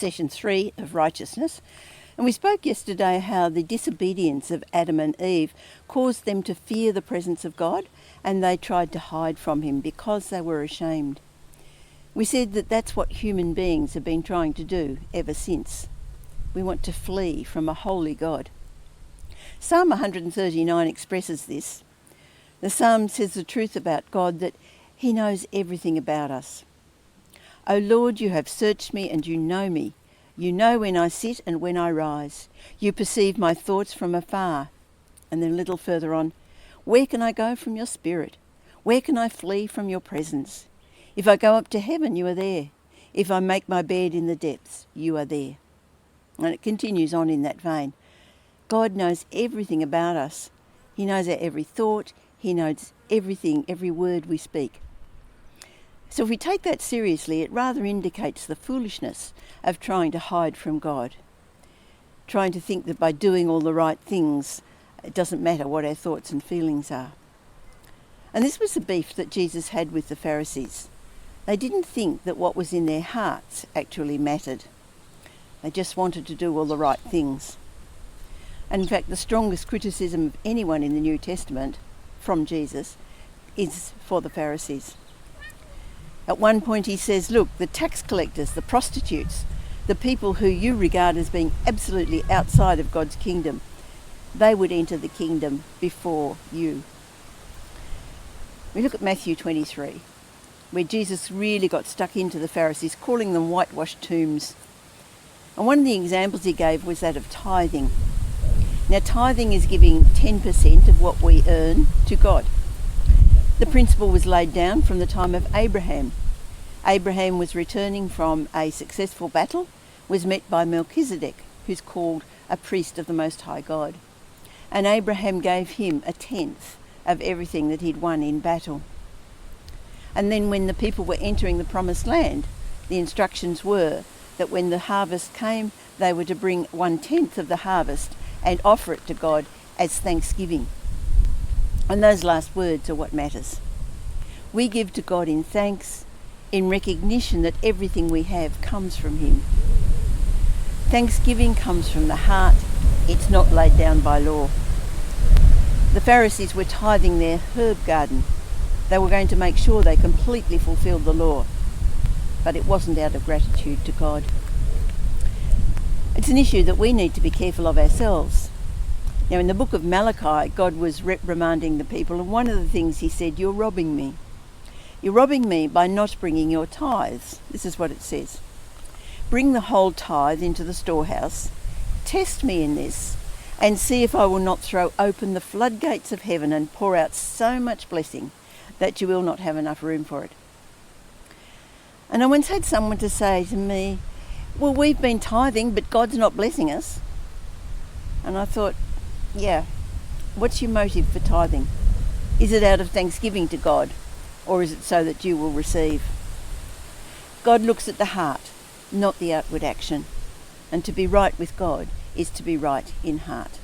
session 3 of righteousness, and we spoke yesterday how the disobedience of Adam and Eve caused them to fear the presence of God, and they tried to hide from him because they were ashamed. We said that that's what human beings have been trying to do ever since. We want to flee from a holy God. Psalm 139 expresses this. The psalm says the truth about God, that he knows everything about us. O Lord, you have searched me and you know me. You know when I sit and when I rise. You perceive my thoughts from afar. And then a little further on, where can I go from your spirit? Where can I flee from your presence? If I go up to heaven, you are there. If I make my bed in the depths, you are there. And it continues on in that vein. God knows everything about us. He knows our every thought. He knows everything, every word we speak. So if we take that seriously, it rather indicates the foolishness of trying to hide from God, trying to think that by doing all the right things, it doesn't matter what our thoughts and feelings are. And this was the beef that Jesus had with the Pharisees. They didn't think that what was in their hearts actually mattered. They just wanted to do all the right things. And in fact, the strongest criticism of anyone in the New Testament from Jesus is for the Pharisees. At one point he says, look, the tax collectors, the prostitutes, the people who you regard as being absolutely outside of God's kingdom, they would enter the kingdom before you. We look at Matthew 23, where Jesus really got stuck into the Pharisees, calling them whitewashed tombs. And one of the examples he gave was that of tithing. Now, tithing is giving 10% of what we earn to God. The principle was laid down from the time of Abraham. Abraham was returning from a successful battle, was met by Melchizedek, who's called a priest of the Most High God. And Abraham gave him 1/10 of everything that he'd won in battle. And then when the people were entering the promised land, the instructions were that when the harvest came, they were to bring 1/10 of the harvest and offer it to God as thanksgiving. And those last words are what matters. We give to God in thanks, in recognition that everything we have comes from him. Thanksgiving comes from the heart. It's not laid down by law. The Pharisees were tithing their herb garden. They were going to make sure they completely fulfilled the law. But it wasn't out of gratitude to God. It's an issue that we need to be careful of ourselves. Now, in the book of Malachi, God was reprimanding the people, and one of the things he said, you're robbing me. You're robbing me by not bringing your tithes. This is what it says. Bring the whole tithe into the storehouse, test me in this, and see if I will not throw open the floodgates of heaven and pour out so much blessing that you will not have enough room for it. And I once had someone to say to me, well, we've been tithing, but God's not blessing us. And I thought, yeah, what's your motive for tithing? Is it out of thanksgiving to God, or is it so that you will receive? God looks at the heart, not the outward action. And to be right with God is to be right in heart.